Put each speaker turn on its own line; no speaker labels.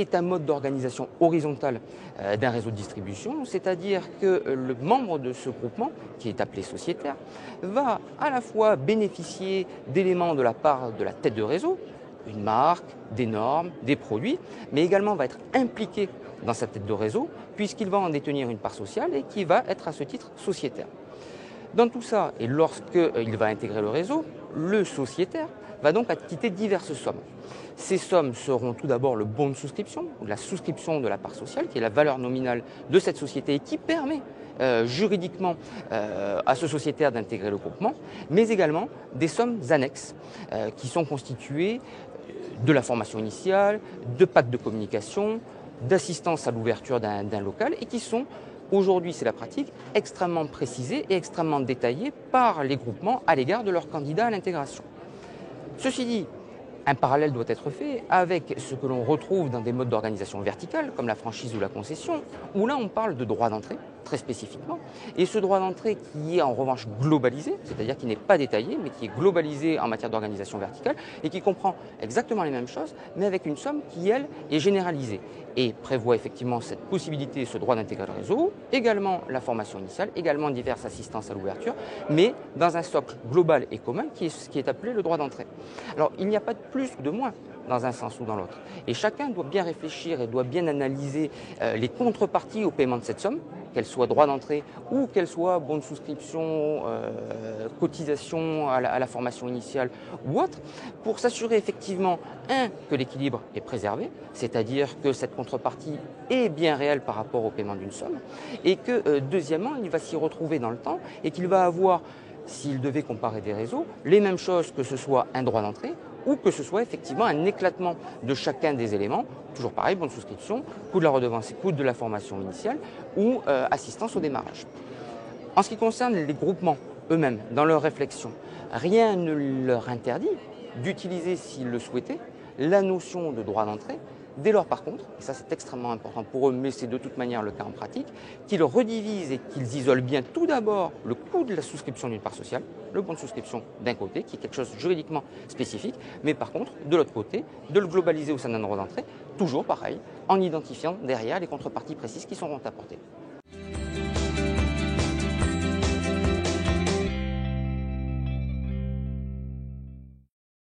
est un mode d'organisation horizontale d'un réseau de distribution, c'est-à-dire que le membre de ce groupement, qui est appelé sociétaire, va à la fois bénéficier d'éléments de la part de la tête de réseau, une marque, des normes, des produits, mais également va être impliqué dans sa tête de réseau, puisqu'il va en détenir une part sociale et qui va être à ce titre sociétaire. Dans tout ça, et lorsqu'il va intégrer le réseau, le sociétaire va donc acquitter diverses sommes. Ces sommes seront tout d'abord le bon de souscription, ou la souscription de la part sociale, qui est la valeur nominale de cette société et qui permet juridiquement à ce sociétaire d'intégrer le groupement, mais également des sommes annexes qui sont constituées de la formation initiale, de pactes de communication, d'assistance à l'ouverture d'un local et qui sont, aujourd'hui c'est la pratique, extrêmement précisées et extrêmement détaillées par les groupements à l'égard de leurs candidats à l'intégration. Ceci dit, un parallèle doit être fait avec ce que l'on retrouve dans des modes d'organisation verticale, comme la franchise ou la concession, où là on parle de droit d'entrée, très spécifiquement, et ce droit d'entrée qui est en revanche globalisé, c'est-à-dire qui n'est pas détaillé, mais qui est globalisé en matière d'organisation verticale, et qui comprend exactement les mêmes choses, mais avec une somme qui, elle, est généralisée, et prévoit effectivement cette possibilité, ce droit d'intégrer le réseau, également la formation initiale, également diverses assistances à l'ouverture, mais dans un socle global et commun qui est appelé le droit d'entrée. Alors, il n'y a pas de plus ou de moins dans un sens ou dans l'autre. Et chacun doit bien réfléchir et doit bien analyser les contreparties au paiement de cette somme, qu'elle soit droit d'entrée ou qu'elle soit bon de souscription, cotisation à la formation initiale ou autre, pour s'assurer effectivement, que l'équilibre est préservé, c'est-à-dire que cette contrepartie est bien réelle par rapport au paiement d'une somme, et que deuxièmement, il va s'y retrouver dans le temps et qu'il va avoir, s'il devait comparer des réseaux, les mêmes choses que ce soit un droit d'entrée ou que ce soit effectivement un éclatement de chacun des éléments, toujours pareil, bonne souscription, coût de la redevance et coût de la formation initiale ou assistance au démarrage. En ce qui concerne les groupements eux-mêmes, dans leur réflexion, rien ne leur interdit d'utiliser, s'ils le souhaitaient, la notion de droit d'entrée, dès lors par contre, et ça c'est extrêmement important pour eux, mais c'est de toute manière le cas en pratique, qu'ils redivisent et qu'ils isolent bien tout d'abord le coût de la souscription d'une part sociale, le bon de souscription d'un côté, qui est quelque chose juridiquement spécifique, mais par contre, de l'autre côté, de le globaliser au sein d'un droit d'entrée, toujours pareil, en identifiant derrière les contreparties précises qui seront apportées.